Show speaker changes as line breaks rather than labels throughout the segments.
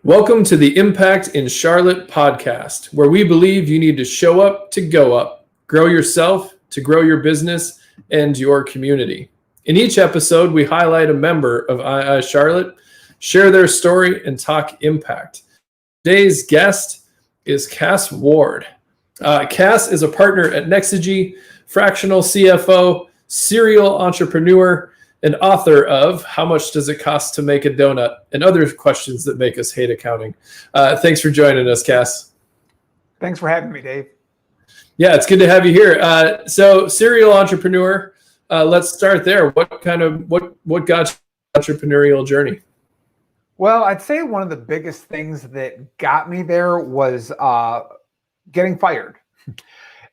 Welcome to the Impact in Charlotte podcast, where we believe you need to show up to go up, grow yourself to grow your business and your community. In each episode, we highlight a member of II Charlotte, share their story, and talk impact. Today's guest is Cassmer Ward. Cass is a partner at Nexagy, fractional CFO, serial entrepreneur, and author of How Much Does It Cost to Make a Donut? And other questions that make us hate accounting. Thanks for joining us, Cass.
Thanks for having me, Dave.
Yeah, it's good to have you here. So serial entrepreneur, let's start there. What got you entrepreneurial journey?
Well, I'd say one of the biggest things that got me there was getting fired.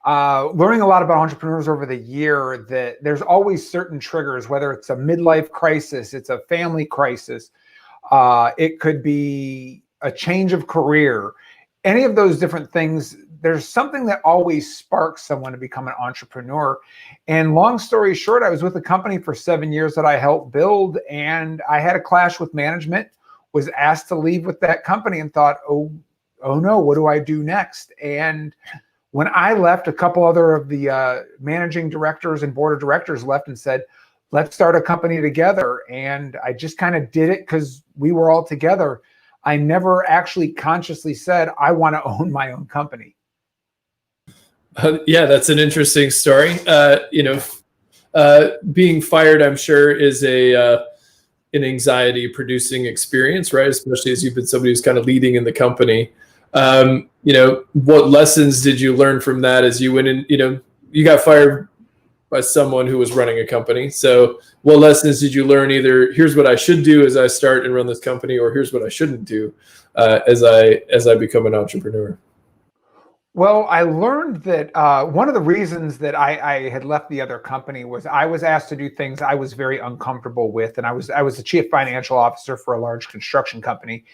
Learning a lot about entrepreneurs over the year, that there's always certain triggers, whether it's a midlife crisis, it's a family crisis, it could be a change of career, any of those different things. There's something that always sparks someone to become an entrepreneur. And long story short, I was with a company for 7 years that I helped build, and I had a clash with management, was asked to leave with that company, and thought, oh no, what do I do next? And when I left, a couple other of the managing directors and board of directors left and said, let's start a company together. And I just kind of did it because we were all together. I never actually consciously said, I want to own my own company.
Yeah, that's an interesting story. Being fired, I'm sure, is an anxiety-producing experience, right? Especially as you've been somebody who's kind of leading in the company. What lessons did you learn from that as you went in? You got fired by someone who was running a company. So what lessons did you learn? Either here's what I should do as I start and run this company, or here's what I shouldn't do as I become an entrepreneur.
Well, I learned that one of the reasons that I had left the other company was I was asked to do things I was very uncomfortable with. And I was the chief financial officer for a large construction company.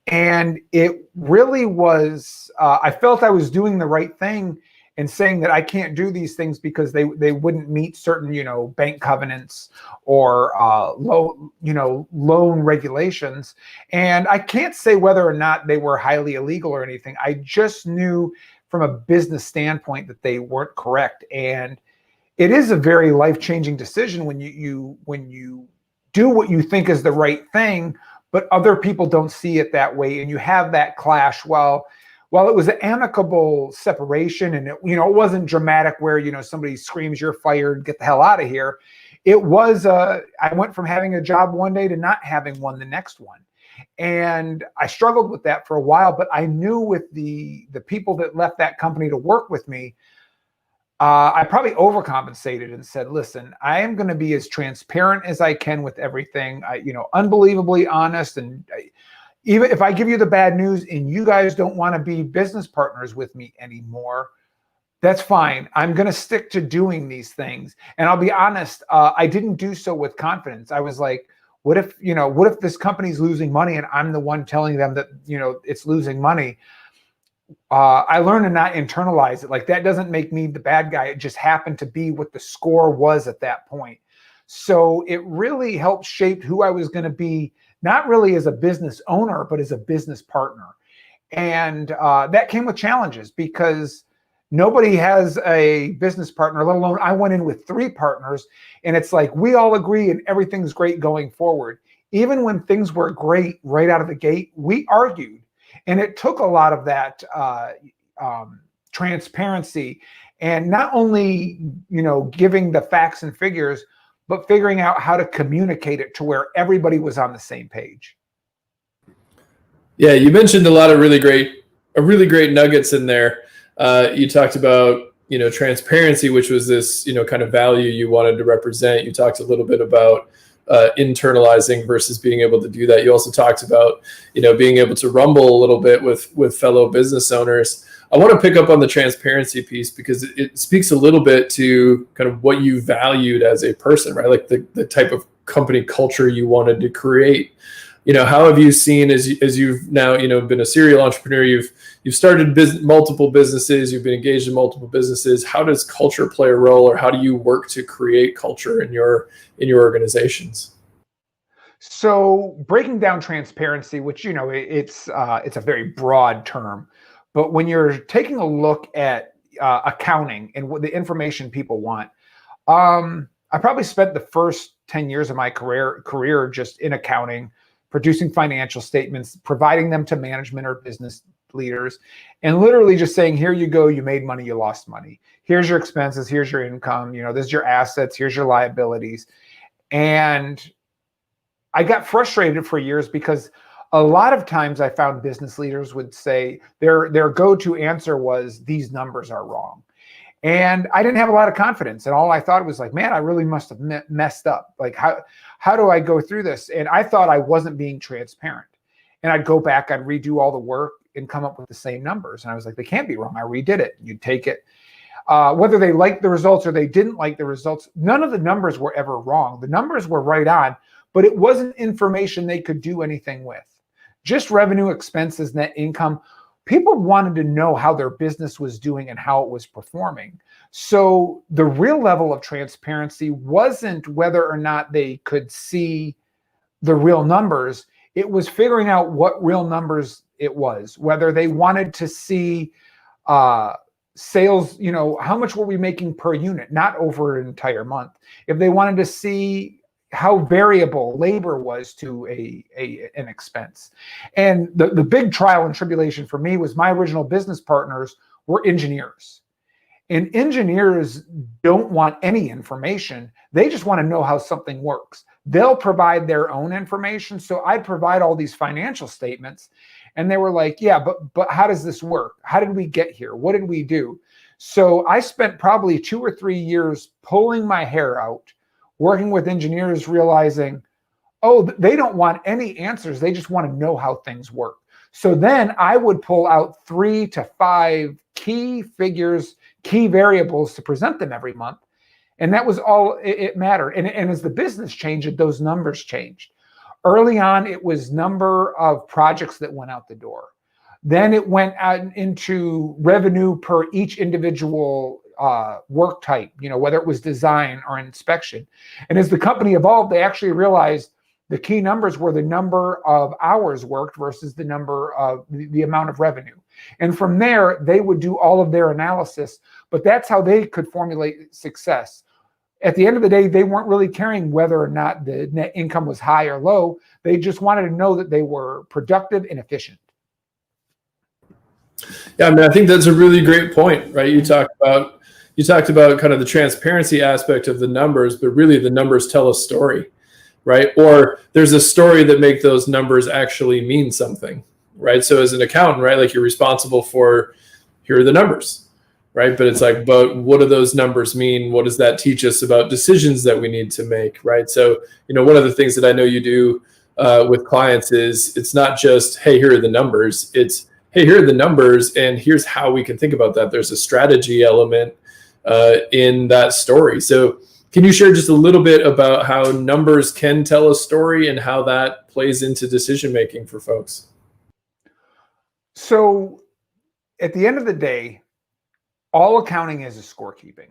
And it really was, I felt I was doing the right thing in saying that I can't do these things because they wouldn't meet certain, bank covenants or loan regulations. And I can't say whether or not they were highly illegal or anything. I just knew from a business standpoint that they weren't correct. And it is a very life-changing decision when you do what you think is the right thing, but other people don't see it that way, and you have that clash. While it was an amicable separation, and it wasn't dramatic where somebody screams you're fired, get the hell out of here. It was I went from having a job one day to not having one the next one. And I struggled with that for a while, but I knew with the people that left that company to work with me, I probably overcompensated and said, listen, I am going to be as transparent as I can with everything. Unbelievably honest. And even if I give you the bad news and you guys don't want to be business partners with me anymore, that's fine. I'm going to stick to doing these things. And I'll be honest, I didn't do so with confidence. I was like, what if this company's losing money and I'm the one telling them that, it's losing money? I learned to not internalize it. Like, that doesn't make me the bad guy. It just happened to be what the score was at that point. So it really helped shape who I was going to be, not really as a business owner, but as a business partner. And that came with challenges because nobody has a business partner, let alone I went in with 3 partners, and it's like we all agree and everything's great going forward. Even when things were great right out of the gate, we argued. And it took a lot of that transparency, and not only, giving the facts and figures, but figuring out how to communicate it to where everybody was on the same page.
Yeah, you mentioned a lot of really great nuggets in there. You talked about, transparency, which was this, kind of value you wanted to represent. You talked a little bit about internalizing versus being able to do that. You also talked about, being able to rumble a little bit with fellow business owners. I want to pick up on the transparency piece because it speaks a little bit to kind of what you valued as a person, right? Like the type of company culture you wanted to create. How have you seen as you've now, been a serial entrepreneur, you've started multiple businesses, you've been engaged in multiple businesses. How does culture play a role, or how do you work to create culture in your organizations?
So breaking down transparency, which, it's a very broad term, but when you're taking a look at accounting and what the information people want, I probably spent the first 10 years of my career just in accounting, producing financial statements, providing them to management or business leaders, and literally just saying, here you go, you made money, you lost money. Here's your expenses, here's your income, this is your assets, here's your liabilities. And I got frustrated for years because a lot of times I found business leaders would say their go-to answer was, these numbers are wrong. And I didn't have a lot of confidence. And all I thought was like, man, I really must have messed up. Like, how do I go through this? And I thought I wasn't being transparent. And I'd go back, I'd redo all the work and come up with the same numbers. And I was like, they can't be wrong. I redid it. You'd take it. Whether they liked the results or they didn't like the results, none of the numbers were ever wrong. The numbers were right on, but it wasn't information they could do anything with. Just revenue, expenses, net income. People wanted to know how their business was doing and how it was performing. So the real level of transparency wasn't whether or not they could see the real numbers. It was figuring out what real numbers it was, whether they wanted to see sales, how much were we making per unit, not over an entire month. If they wanted to see how variable labor was to an expense. And the big trial and tribulation for me was my original business partners were engineers. And engineers don't want any information. They just want to know how something works. They'll provide their own information. So I'd provide all these financial statements. And they were like, yeah, but how does this work? How did we get here? What did we do? So I spent probably 2 or 3 years pulling my hair out, working with engineers, realizing, oh, they don't want any answers. They just want to know how things work. So then I would pull out 3 to 5 key figures, key variables to present them every month. And that was all it mattered. And as the business changed, those numbers changed. Early on, it was number of projects that went out the door. Then it went out into revenue per each individual work type, whether it was design or inspection. And as the company evolved, they actually realized the key numbers were the number of hours worked versus the number of the amount of revenue. And from there, they would do all of their analysis, but that's how they could formulate success. At the end of the day, they weren't really caring whether or not the net income was high or low. They just wanted to know that they were productive and efficient.
Yeah, I mean, I think that's a really great point, right? You talked about kind of the transparency aspect of the numbers, but really the numbers tell a story, right? Or there's a story that make those numbers actually mean something, right? So as an accountant, right, like you're responsible for, here are the numbers, right? But it's like, but what do those numbers mean? What does that teach us about decisions that we need to make, right? So, one of the things that I know you do with clients is it's not just, hey, here are the numbers. It's, hey, here are the numbers, and here's how we can think about that. There's a strategy element in that story. So can you share just a little bit about how numbers can tell a story and how that plays into decision making for folks?
So at the end of the day, all accounting is scorekeeping.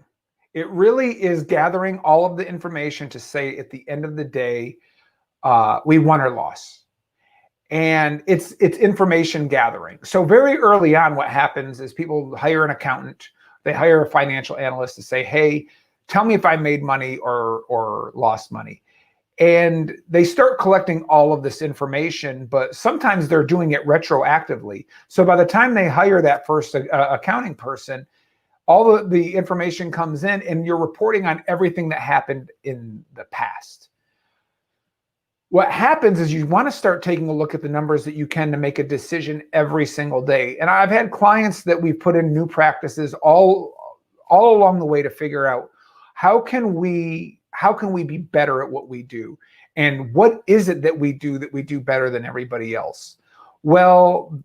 It really is gathering all of the information to say at the end of the day, we won or lost. And it's information gathering. So very early on, what happens is people hire an accountant, they hire a financial analyst to say, hey, tell me if I made money or lost money. And they start collecting all of this information, but sometimes they're doing it retroactively. So by the time they hire that first accounting person, all of the information comes in and you're reporting on everything that happened in the past. What happens is you want to start taking a look at the numbers that you can to make a decision every single day. And I've had clients that we've put in new practices all along the way to figure out how can we be better at what we do? And what is it that we do better than everybody else? Well,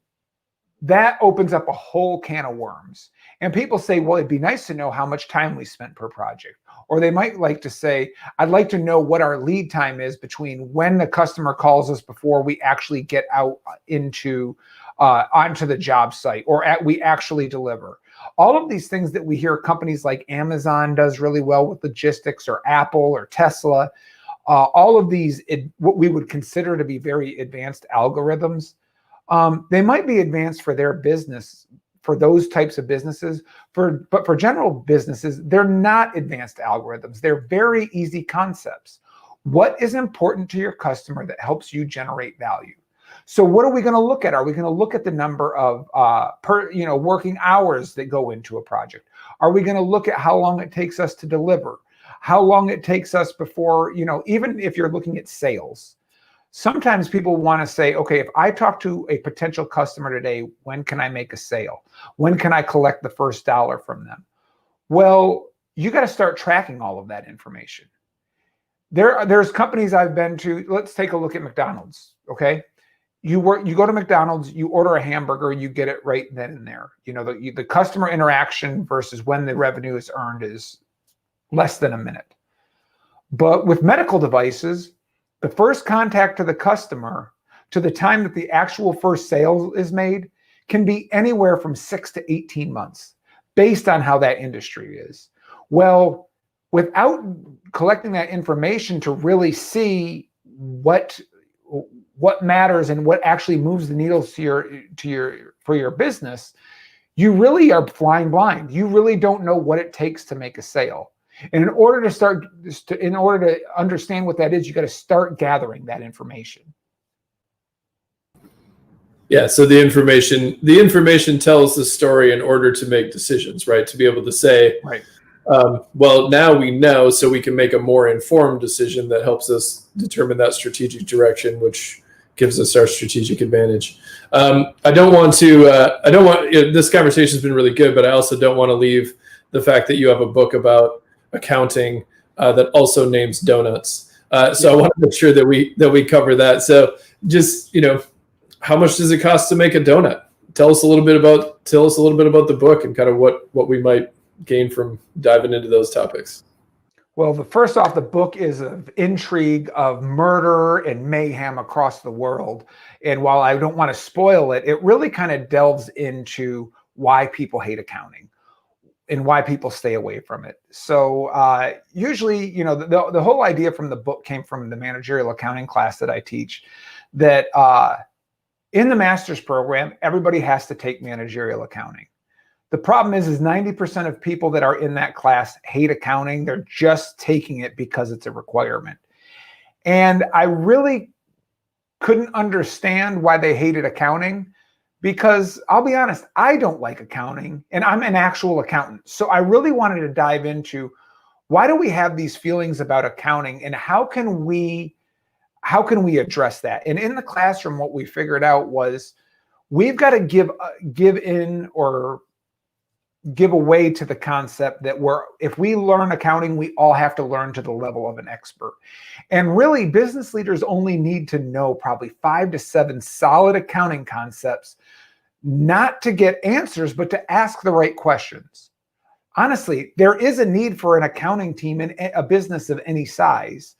that opens up a whole can of worms. And people say, well, it'd be nice to know how much time we spent per project. Or they might like to say, I'd like to know what our lead time is between when the customer calls us before we actually get out onto the job site or we actually deliver. All of these things that we hear companies like Amazon does really well with logistics, or Apple or Tesla, all of these, what we would consider to be very advanced algorithms, they might be advanced for their business, for those types of businesses, but for general businesses, they're not advanced algorithms. They're very easy concepts. What is important to your customer that helps you generate value? So what are we going to look at? Are we going to look at the number of working hours that go into a project? Are we going to look at how long it takes us to deliver? How long it takes us before, even if you're looking at sales, sometimes people want to say, okay, if I talk to a potential customer today, when can I make a sale? When can I collect the first dollar from them? Well, you got to start tracking all of that information. There's companies I've been to. Let's take a look at McDonald's. Okay. You go to McDonald's, you order a hamburger, you get it right then and there. The customer interaction versus when the revenue is earned is less than a minute. But with medical devices, the first contact to the customer to the time that the actual first sale is made can be anywhere from 6 to 18 months based on how that industry is. Well, without collecting that information to really see what matters and what actually moves the needles for your business, you really are flying blind. You really don't know what it takes to make a sale. And in order to understand what that is, you got to start gathering that information.
Yeah. So the information tells the story in order to make decisions, right? To be able to say,
right.
Well, now we know, so we can make a more informed decision that helps us determine that strategic direction, which gives us our strategic advantage. I don't want, this conversation has been really good, but I also don't want to leave the fact that you have a book about accounting that also names donuts. So I want to make sure that we cover that. So just, how much does it cost to make a donut? Tell us a little bit about the book and kind of what we might gain from diving into those topics.
Well, first off, the book is of intrigue, of murder and mayhem across the world. And while I don't want to spoil it, it really kind of delves into why people hate accounting and why people stay away from it. So usually, the whole idea from the book came from the managerial accounting class that I teach, that in the master's program, everybody has to take managerial accounting. The problem is 90% of people that are in that class hate accounting. They're just taking it because it's a requirement. And I really couldn't understand why they hated accounting, because I'll be honest, I don't like accounting and I'm an actual accountant. So I really wanted to dive into, why do we have these feelings about accounting and how can we address that? And in the classroom, what we figured out was we've got to give in or give away to the concept that if we learn accounting, we all have to learn to the level of an expert. And really, business leaders only need to know probably 5 to 7 solid accounting concepts, not to get answers, but to ask the right questions. Honestly, there is a need for an accounting team in a business of any size.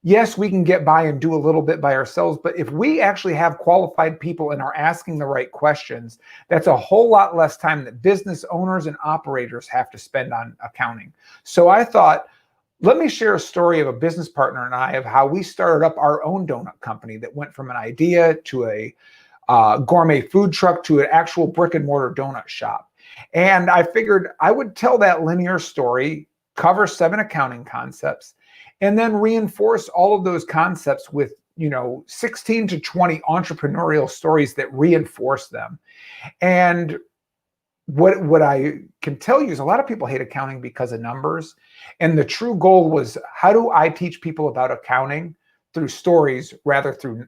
Yes, we can get by and do a little bit by ourselves, but if we actually have qualified people and are asking the right questions, that's a whole lot less time that business owners and operators have to spend on accounting. So I thought, let me share a story of a business partner and I of how we started up our own donut company that went from an idea to a gourmet food truck to an actual brick and mortar donut shop. And I figured I would tell that linear story, cover 7 accounting concepts, and then reinforce all of those concepts with, 16 to 20 entrepreneurial stories that reinforce them. And what I can tell you is a lot of people hate accounting because of numbers. And the true goal was, how do I teach people about accounting through stories rather through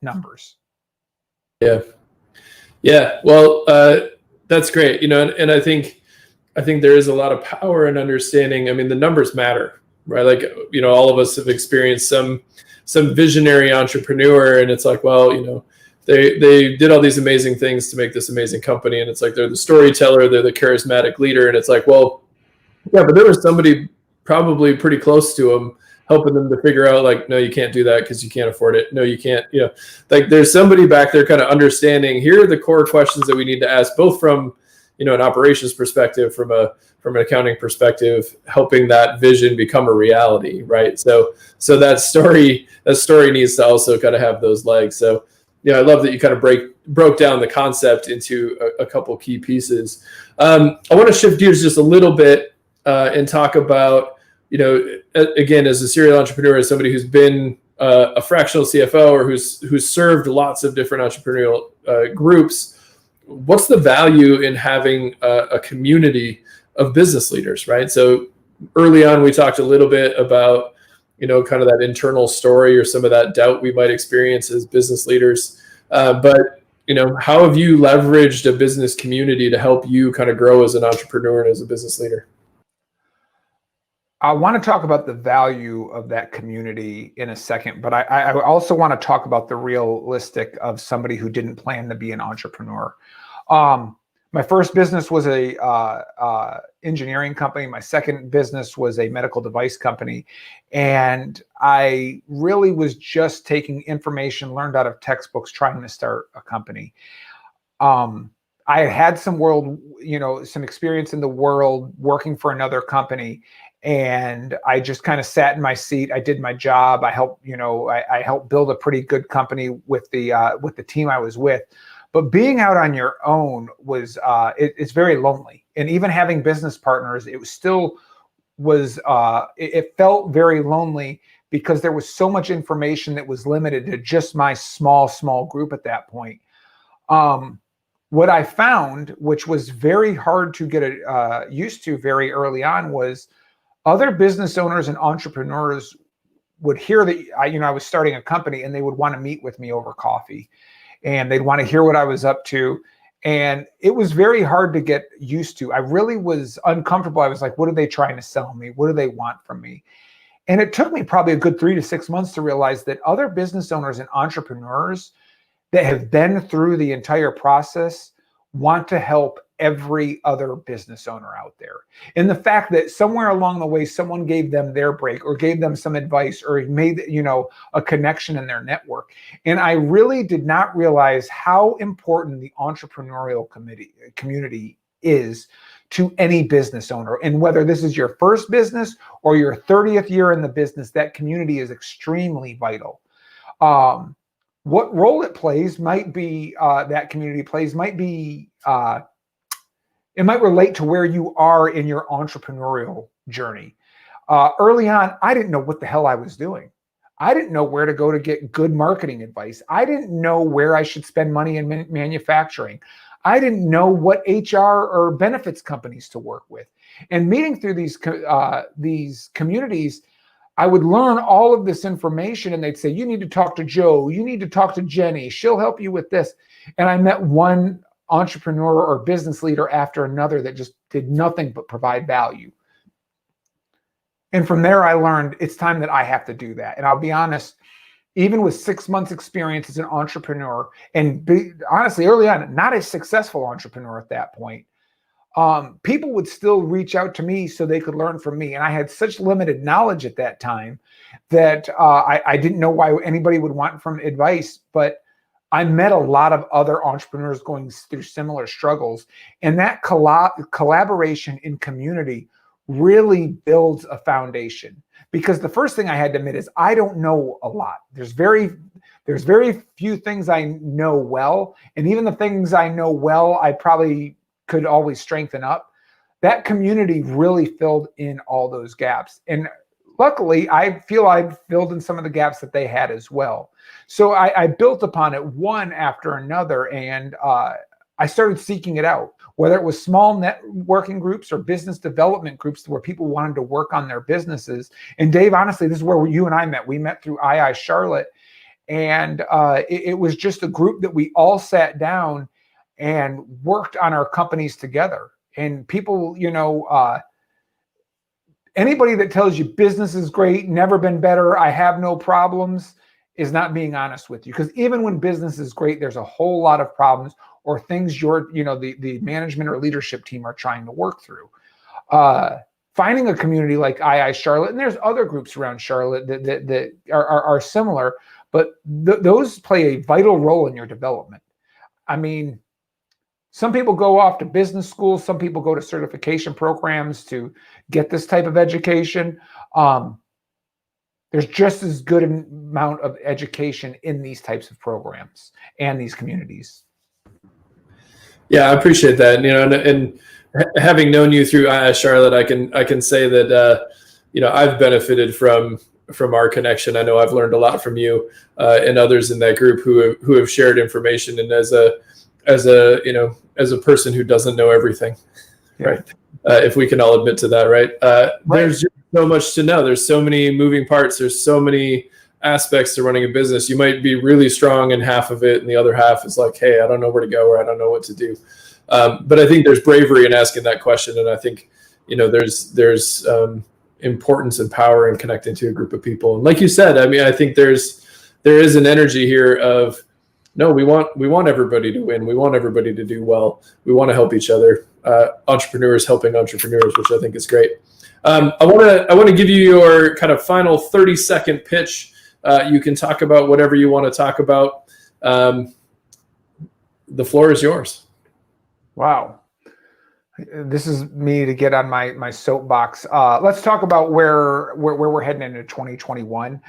numbers?
Yeah. Yeah. Well, that's great. And I think there is a lot of power in understanding. I mean, the numbers matter. Right. Like, all of us have experienced some visionary entrepreneur and it's like, well, they did all these amazing things to make this amazing company. And it's like, they're the storyteller, they're the charismatic leader. And it's like, well, yeah, but there was somebody probably pretty close to them helping them to figure out like, no, you can't do that because you can't afford it. No, you can't, like there's somebody back there kind of understanding, here are the core questions that we need to ask, both from, an operations perspective, from from an accounting perspective, helping that vision become a reality, right? So that story needs to also kind of have those legs. So I love that you kind of broke down the concept into a couple key pieces. I want to shift gears just a little bit and talk about, again, as a serial entrepreneur, as somebody who's been a fractional CFO or who's served lots of different entrepreneurial groups, what's the value in having a community of business leaders, right? So early on, we talked a little bit about, kind of that internal story or some of that doubt we might experience as business leaders. But how have you leveraged a business community to help you kind of grow as an entrepreneur and as a business leader?
I want to talk about the value of that community in a second, but I also want to talk about the realistic of somebody who didn't plan to be an entrepreneur. My first business was a engineering company. My second business was a medical device company. And I really was just taking information learned out of textbooks, trying to start a company. I had some some experience in the world working for another company. And I just kind of sat in my seat. I did my job. I helped build a pretty good company with the team I was with. But being out on your own was it's very lonely. And even having business partners, it felt very lonely because there was so much information that was limited to just my small group at that point. What I found, which was very hard to get used to very early on, was other business owners and entrepreneurs would hear that I was starting a company, and they would want to meet with me over coffee. And they'd want to hear what I was up to. And it was very hard to get used to. I really was uncomfortable. I was like, what are they trying to sell me? What do they want from me? And it took me probably a good 3 to 6 months to realize that other business owners and entrepreneurs that have been through the entire process want to help every other business owner out there. And the fact that somewhere along the way, someone gave them their break or gave them some advice or made, a connection in their network. And I really did not realize how important the entrepreneurial community is to any business owner. And whether this is your first business or your 30th year in the business, that community is extremely vital. What role it plays might be, that community plays might be, it might relate to where you are in your entrepreneurial journey. Early on, I didn't know what the hell I was doing. I didn't know where to go to get good marketing advice. I didn't know where I should spend money in manufacturing. I didn't know what HR or benefits companies to work with. And meeting through these communities, I would learn all of this information, and they'd say, you need to talk to Joe. You need to talk to Jenny. She'll help you with this. And I met one entrepreneur or business leader after another that just did nothing but provide value. And from there, I learned it's time that I have to do that. And I'll be honest, even with 6 months experience as an entrepreneur, and honestly, early on, not a successful entrepreneur at that point, people would still reach out to me so they could learn from me. And I had such limited knowledge at that time that I didn't know why anybody would want from advice, but I met a lot of other entrepreneurs going through similar struggles. And that collaboration in community really builds a foundation. Because the first thing I had to admit is I don't know a lot. There's very few things I know well. And even the things I know well, I probably could always strengthen up. That community really filled in all those gaps. And luckily, I feel I've filled in some of the gaps that they had as well. So I built upon it one after another, and I started seeking it out, whether it was small networking groups or business development groups where people wanted to work on their businesses. And Dave, honestly, this is where you and I met. We met through II Charlotte, and it was just a group that we all sat down and worked on our companies together. And people, anybody that tells you business is great, never been better, I have no problems, is not being honest with you. Because even when business is great, there's a whole lot of problems or things the management or leadership team are trying to work through. Finding a community like II Charlotte, and there's other groups around Charlotte that are similar, but those play a vital role in your development. I mean, Some people go off to business schools. Some people go to certification programs to get this type of education. There's just as good amount of education in these types of programs and these communities.
Yeah, I appreciate that. And having known you through Charlotte, I can say that I've benefited from our connection. I know I've learned a lot from you and others in that group who have shared information. And as a person who doesn't know everything, yeah. Right? If we can all admit to that, right? There's just so much to know. There's so many moving parts. There's so many aspects to running a business. You might be really strong in half of it, and the other half is like, hey, I don't know where to go, or I don't know what to do. But I think there's bravery in asking that question, and I think there's importance and power in connecting to a group of people. And like you said, I mean, I think there is an energy here of, no, we want everybody to win. We want everybody to do well. We want to help each other. Entrepreneurs helping entrepreneurs, which I think is great. I want to give you your kind of final 30-second pitch. You can talk about whatever you want to talk about. The floor is yours. Wow.
This is me to get on my soapbox. Let's talk about where we're heading into 2021.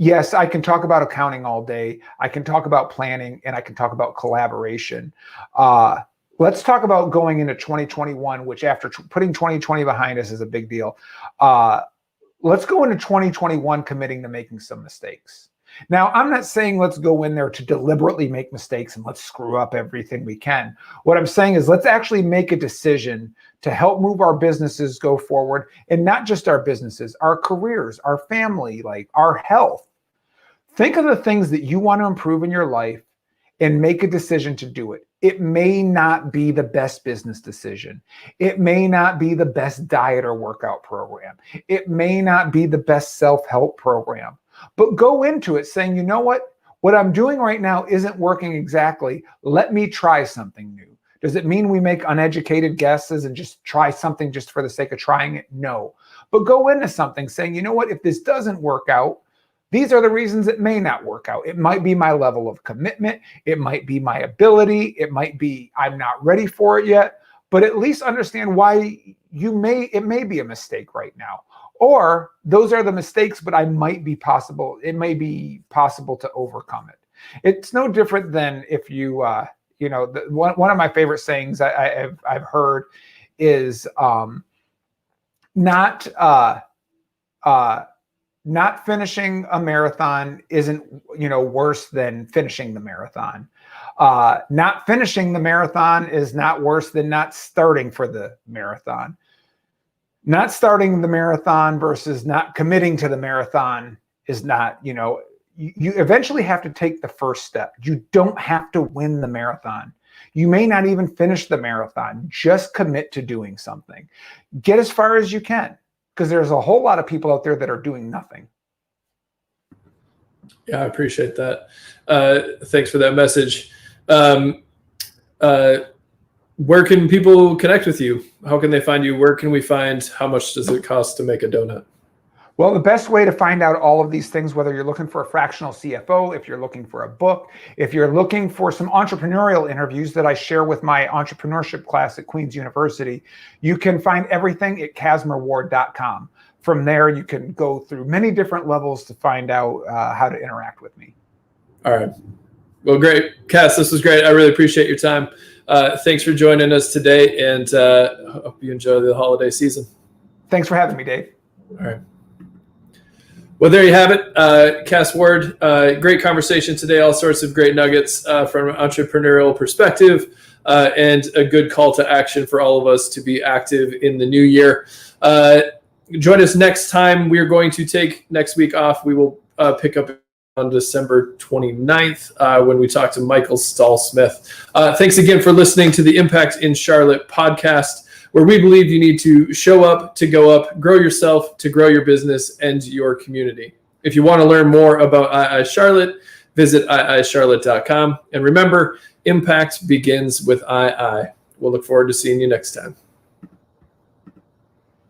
Yes, I can talk about accounting all day. I can talk about planning, and I can talk about collaboration. Let's talk about going into 2021, which after putting 2020 behind us is a big deal. Let's go into 2021 committing to making some mistakes. Now, I'm not saying let's go in there to deliberately make mistakes and let's screw up everything we can. What I'm saying is let's actually make a decision to help move our businesses go forward, and not just our businesses, our careers, our family, like our health. Think of the things that you want to improve in your life and make a decision to do it. It may not be the best business decision. It may not be the best diet or workout program. It may not be the best self-help program. But go into it saying, you know what I'm doing right now isn't working exactly. Let me try something new. Does it mean we make uneducated guesses and just try something just for the sake of trying it? No. But go into something saying, you know what, if this doesn't work out, these are the reasons it may not work out. It might be my level of commitment. It might be my ability. It might be I'm not ready for it yet. But at least understand why it may be a mistake right now. Or those are the mistakes, but it may be possible to overcome it. It's no different than if you, one of my favorite sayings I've heard is not finishing a marathon isn't, worse than finishing the marathon. Not finishing the marathon is not worse than not starting for the marathon. Not starting the marathon versus not committing to the marathon is not, you eventually have to take the first step. You don't have to win the marathon. You may not even finish the marathon. Just commit to doing something. Get as far as you can, because there's a whole lot of people out there that are doing nothing.
Yeah, I appreciate that. Thanks for that message. Where can people connect with you? How can they find you? Where can we find how much does it cost to make a donut?
Well, the best way to find out all of these things, whether you're looking for a fractional CFO, if you're looking for a book, if you're looking for some entrepreneurial interviews that I share with my entrepreneurship class at Queen's University, you can find everything at CassmerWard.com. From there, you can go through many different levels to find out how to interact with me.
All right. Well, great. Cass, this was great. I really appreciate your time. Thanks for joining us today, and hope you enjoy the holiday season.
Thanks for having me, Dave.
All right. Well, there you have it. Cassmer Ward, great conversation today. All sorts of great nuggets from an entrepreneurial perspective, and a good call to action for all of us to be active in the new year. Join us next time. We're going to take next week off. We will pick up on December 29th when we talk to Michael Stahl-Smith. Thanks again for listening to the Impact in Charlotte podcast, where we believe you need to show up to go up, grow yourself to grow your business and your community. If you want to learn more about II Charlotte, visit iicharlotte.com. And remember, impact begins with II. We'll look forward to seeing you next time.